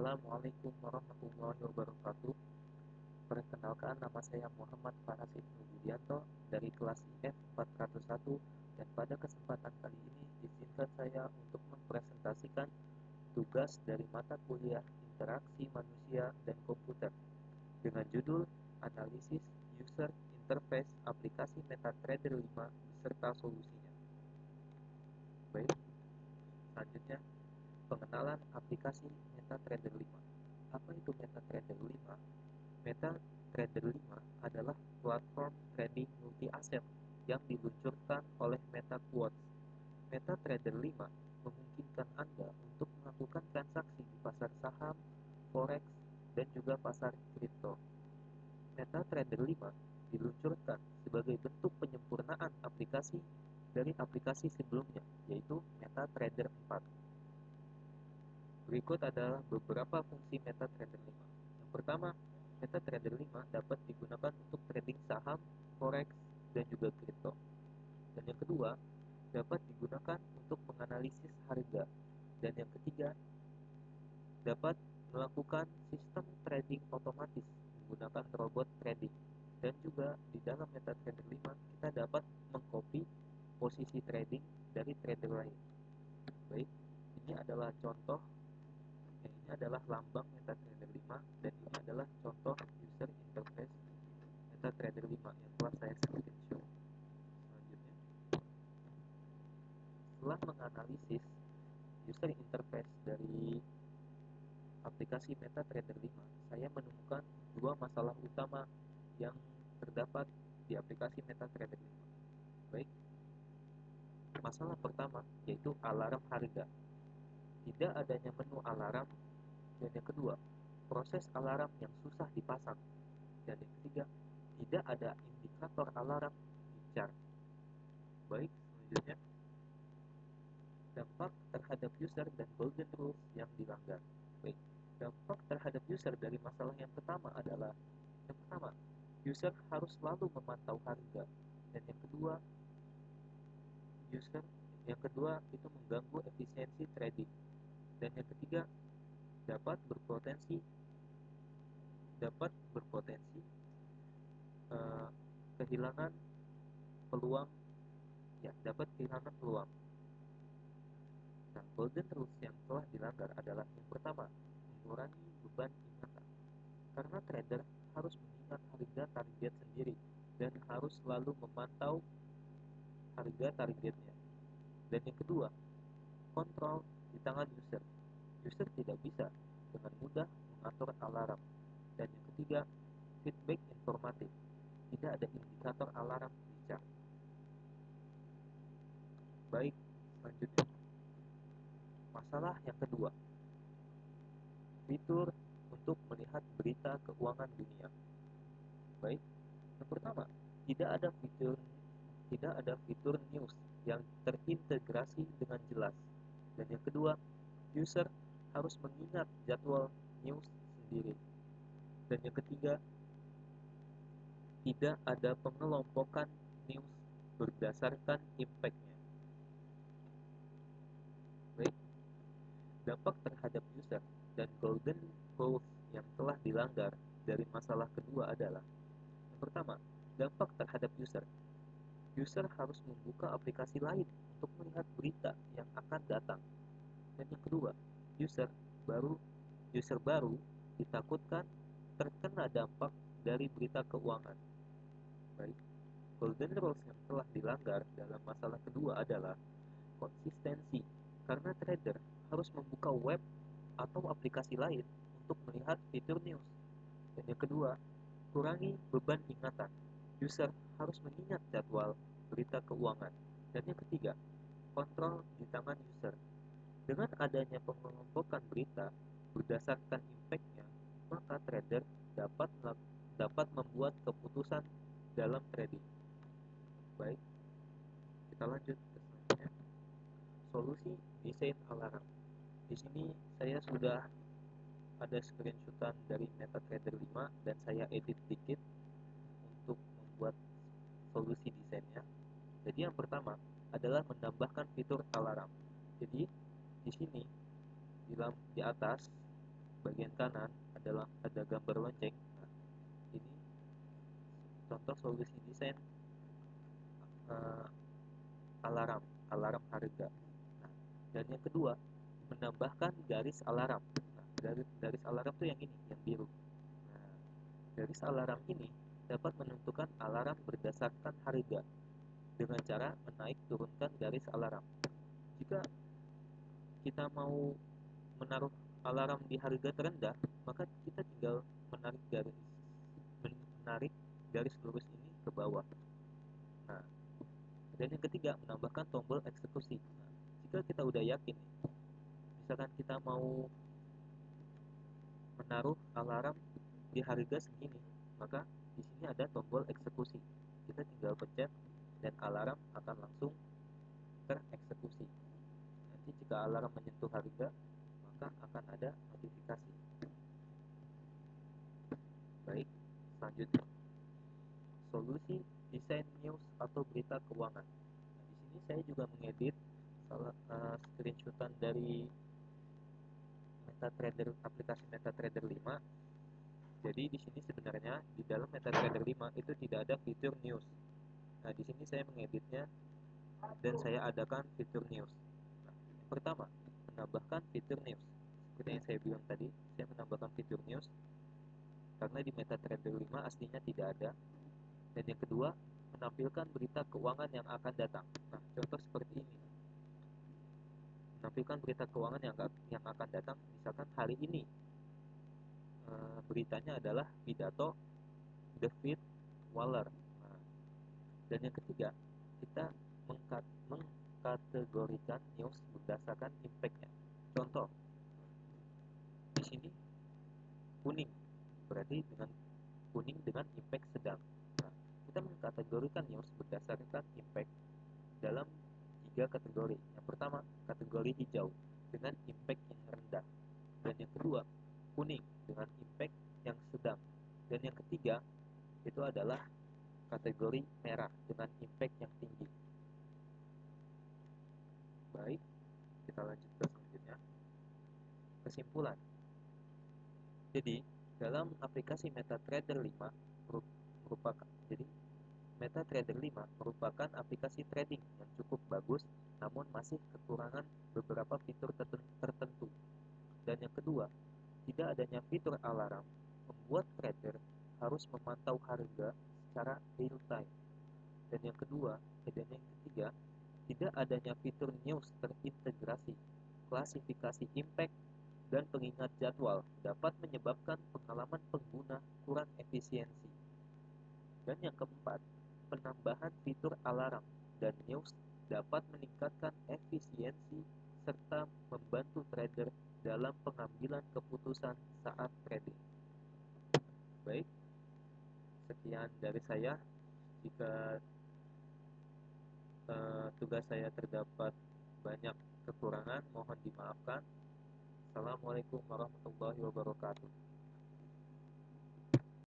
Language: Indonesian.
Assalamualaikum warahmatullahi wabarakatuh. Perkenalkan, nama saya Muhammad Farasid Nubudianto dari kelas IF 401, dan pada kesempatan kali ini izinkan saya untuk mempresentasikan tugas dari mata kuliah Interaksi Manusia dan Komputer dengan judul Analisis User Interface Aplikasi MetaTrader 5 beserta solusinya. Baik, selanjutnya pengenalan aplikasi MetaTrader 5. Apa itu MetaTrader 5? MetaTrader 5 adalah platform trading multi aset yang diluncurkan oleh MetaQuant. MetaTrader 5 memungkinkan Anda untuk melakukan transaksi di pasar saham, forex, dan juga pasar kripto. MetaTrader 5 diluncurkan sebagai bentuk penyempurnaan aplikasi dari aplikasi sebelumnya, yaitu MetaTrader 4. Berikut adalah beberapa fungsi MetaTrader 5. Yang pertama, MetaTrader 5 dapat digunakan untuk trading saham, forex, dan juga kripto. Dan yang kedua, dapat digunakan untuk menganalisis harga. Dan yang ketiga, dapat melakukan sistem trading otomatis menggunakan robot trading. Dan juga di dalam MetaTrader 5 kita dapat mengcopy posisi trading dari trader lain. Baik, ini adalah contoh. Ini adalah lambang MetaTrader 5 dan ini adalah contoh user interface MetaTrader 5 yang telah saya screenshot. Selanjutnya, setelah menganalisis user interface dari aplikasi MetaTrader 5, saya menemukan dua masalah utama yang terdapat di aplikasi MetaTrader 5. Baik, masalah pertama yaitu alarm harga. Tidak adanya menu alarm, dan yang kedua, proses alarm yang susah dipasang, dan yang ketiga, tidak ada indikator alarm di chart. Baik, selanjutnya, dampak terhadap user dan golden rules yang dilanggar. Baik, dampak terhadap user dari masalah yang pertama adalah, yang pertama, user harus selalu memantau harga, dan yang kedua itu mengganggu efisiensi trading, dan yang ketiga dapat berpotensi eh, kehilangan peluang, dapat kehilangan peluang. Nah, golden rules yang telah dilanggar adalah yang pertama, mengurangi beban ingatan. Karena trader harus mengingat harga target sendiri dan harus selalu memantau harga targetnya. Dan yang kedua, kontrol di tangan user. User tidak bisa dengan mudah mengatur alarm. Dan yang ketiga, feedback informatif. Tidak ada indikator alarm di chart. Baik, selanjutnya. Masalah yang kedua, fitur untuk melihat berita keuangan dunia. Baik, yang pertama, tidak ada fitur news yang terintegrasi dengan jelas. Dan yang kedua, user harus mengingat jadwal news sendiri. Dan yang ketiga, tidak ada pengelompokan news berdasarkan impact-nya. Baik, dampak terhadap user dan golden rules yang telah dilanggar dari masalah kedua adalah, yang pertama, dampak terhadap user. User harus membuka aplikasi lain untuk melihat berita yang akan datang. Dan yang kedua, user baru ditakutkan terkena dampak dari berita keuangan. Baik, golden rules yang telah dilanggar dalam masalah kedua adalah konsistensi, karena trader harus membuka web atau aplikasi lain untuk melihat fitur news. Dan yang kedua, kurangi beban ingatan. User harus mengingat jadwal berita keuangan. Dan yang ketiga, kontrol di tangan user. Dengan adanya pengelompokan berita berdasarkan impact-nya, maka trader dapat membuat keputusan dalam trading. Baik, kita lanjut ke selanjutnya. Solusi desain alarm. Di sini saya sudah ada screenshotan dari MetaTrader 5 dan saya edit dikit untuk membuat solusi desainnya. Jadi yang pertama adalah menambahkan fitur alarm. Jadi di sini di atas bagian kanan adalah ada gambar lonceng. Nah, ini contoh solusi desain uh, alarm alarm harga. Nah, dan yang kedua, menambahkan garis alarm. Nah, garis alarm tuh yang ini, yang biru. Nah, garis alarm ini dapat menentukan alarm berdasarkan harga dengan cara menaik turunkan garis alarm. Jika kita mau menaruh alarm di harga terendah, maka kita tinggal menarik garis lurus ini ke bawah. Nah, dan yang ketiga, menambahkan tombol eksekusi. Nah, jika kita udah yakin, misalkan kita mau menaruh alarm di harga segini, maka di sini ada tombol eksekusi. Kita tinggal pencet dan alarm akan langsung tereksekusi. Nanti jika alarm menyentuh harga, maka akan ada notifikasi. Baik, selanjutnya solusi desain news atau berita keuangan. Nah, di sini saya juga mengedit screenshotan dari MetaTrader, aplikasi MetaTrader 5. Jadi di sini sebenarnya di dalam MetaTrader 5 itu tidak ada fitur news. Nah, di sini saya mengeditnya dan saya adakan fitur news. Nah, yang pertama, menambahkan fitur news. Seperti yang saya bilang tadi, saya menambahkan fitur news karena di MetaTrader 5 aslinya tidak ada. Dan yang kedua, menampilkan berita keuangan yang akan datang. Nah, contoh seperti ini. Menampilkan berita keuangan yang akan datang, misalkan hari ini beritanya adalah pidato David Waller. Nah, dan yang ketiga, kita mengkategorikan news berdasarkan impact-nya. Contoh, di sini kuning, berarti dengan kuning dengan impact sedang. Nah, kita mengkategorikan news berdasarkan impact dalam 3 kategori. Yang pertama, kategori hijau dengan impact yang rendah. Dan yang kedua, kuning dengan impact yang sedang. Dan yang ketiga, itu adalah kategori merah dengan impact yang tinggi. Baik, kita lanjut ke selanjutnya. Kesimpulan. Jadi, dalam aplikasi MetaTrader 5 merupakan MetaTrader 5 merupakan aplikasi trading yang cukup bagus, namun masih kekurangan beberapa fitur tertentu. Dan yang kedua, tidak adanya fitur alarm membuat trader harus memantau harga secara real time. Dan yang ketiga, tidak adanya fitur news terintegrasi, klasifikasi impact, dan pengingat jadwal dapat menyebabkan pengalaman pengguna kurang efisiensi. Dan yang keempat, penambahan fitur alarm dan news dapat meningkatkan efisiensi serta membantu trader dalam pengambilan keputusan saat trading. Baik, sekian dari saya. Jika tugas saya terdapat banyak kekurangan, mohon dimaafkan. Assalamualaikum warahmatullahi wabarakatuh.